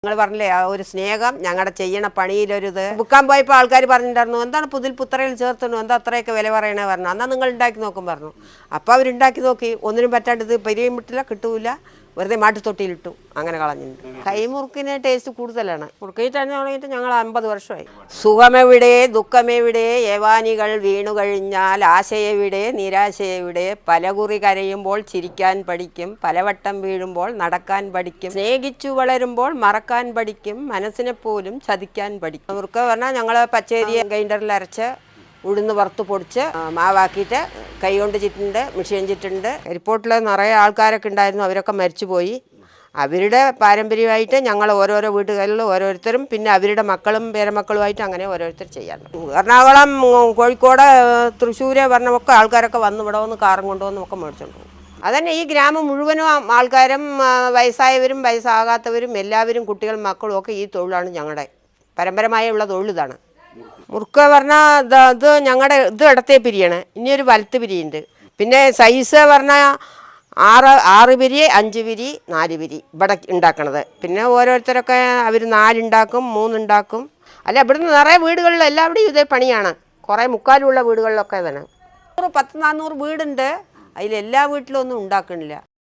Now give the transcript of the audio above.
നിങ്ങൾ പറഞ്ഞില്ലേ ആ ഒരു സ്നേഹം ഞങ്ങളുടെ ചെയ്യണ പണിയിലൊരിത് വിൽക്കാൻ പോയപ്പോൾ ആൾക്കാർ പറഞ്ഞിട്ടുണ്ടായിരുന്നു എന്താണ് പുത്രയിൽ ചേർത്തുന്നു എന്താ അത്രയൊക്കെ വില പറയണേ പറഞ്ഞു എന്നാൽ നിങ്ങൾ ഉണ്ടാക്കി നോക്കും പറഞ്ഞു. അപ്പോൾ അവരുണ്ടാക്കി നോക്കി ഒന്നിനും പറ്റാണ്ട് ഇത് പരിയും വിട്ടില്ല കിട്ടൂല വെറുതെ മാട്ടിത്തൊട്ടിയിലിട്ടു അങ്ങനെ കളഞ്ഞിട്ടുണ്ട്. കൈമുറുക്കിന് ടേസ്റ്റ് കൂടുതലാണ്. മുറുക്കിയിട്ട് തുടങ്ങിയിട്ട് ഞങ്ങൾ 50 വർഷമായി. സുഖമെവിടെ ദുഃഖമെവിടെ യവാനികൾ വീണു കഴിഞ്ഞാൽ ആശയെവിടെ നിരാശയെവിടെ പലകുറി കരയുമ്പോൾ ചിരിക്കാൻ പഠിക്കും പലവട്ടം വീഴുമ്പോൾ നടക്കാൻ പഠിക്കും സ്നേഹിച്ചു വളരുമ്പോൾ മറക്കാൻ പഠിക്കും മനസ്സിനെ പോലും ചതിക്കാൻ പഠിക്കും. മുറുക്ക പറഞ്ഞാൽ ഞങ്ങൾ പച്ചരി ഗ്രൈൻഡറിൽ അരച്ച് ഉഴുന്ന് വറുത്ത് പൊടിച്ച് മാവാക്കിയിട്ട് കൈ കൊണ്ട് ചിട്ടുണ്ട് മെഷീൻ ചിട്ടുണ്ട്. എയർപോർട്ടിൽ നിറയെ ആൾക്കാരൊക്കെ ഉണ്ടായിരുന്നു, അവരൊക്കെ മരിച്ചുപോയി. അവരുടെ പാരമ്പര്യമായിട്ട് ഞങ്ങൾ ഓരോരോ വീടുകളിൽ ഓരോരുത്തരും പിന്നെ അവരുടെ മക്കളും പേരമക്കളുമായിട്ട് അങ്ങനെ ഓരോരുത്തർ ചെയ്യാറുണ്ട്. എറണാകുളം കോഴിക്കോട് തൃശ്ശൂർ പറഞ്ഞൊക്കെ ആൾക്കാരൊക്കെ വന്ന് ഇവിടെ വന്ന് കാറും കൊണ്ടുവന്ന് ഒക്കെ മേടിച്ചുകൊണ്ട് പോകും. അതന്നെ ഈ ഗ്രാമം മുഴുവനും ആൾക്കാരും വയസ്സായവരും വയസ്സാകാത്തവരും എല്ലാവരും കുട്ടികളും മക്കളും ഒക്കെ ഈ തൊഴിലാണ് ഞങ്ങളുടെ പരമ്പരമായുള്ള തൊഴിലിതാണ്. മുറുക്ക പറഞ്ഞാൽ ഇത് ഞങ്ങളുടെ ഇത് ഇടത്തേ പിരിയാണ്, ഇനിയൊരു വലത്ത് പിരിയുണ്ട്. പിന്നെ സൈസ് പറഞ്ഞാൽ 6 പിരി 5 പിരി 4 പിരി ഇവിടെ ഉണ്ടാക്കണത്. പിന്നെ ഓരോരുത്തരൊക്കെ അവർ 4 ഉണ്ടാക്കും 3 ഉണ്ടാക്കും. അല്ല ഇവിടുന്ന് നിറയെ വീടുകളിൽ എല്ലാവിടെയും ഇതേ പണിയാണ്. കുറേ മുക്കാലുള്ള വീടുകളിലൊക്കെ തന്നെ 1000-400 വീടുണ്ട്. അതിലെല്ലാ വീട്ടിലൊന്നും ഉണ്ടാക്കണില്ല.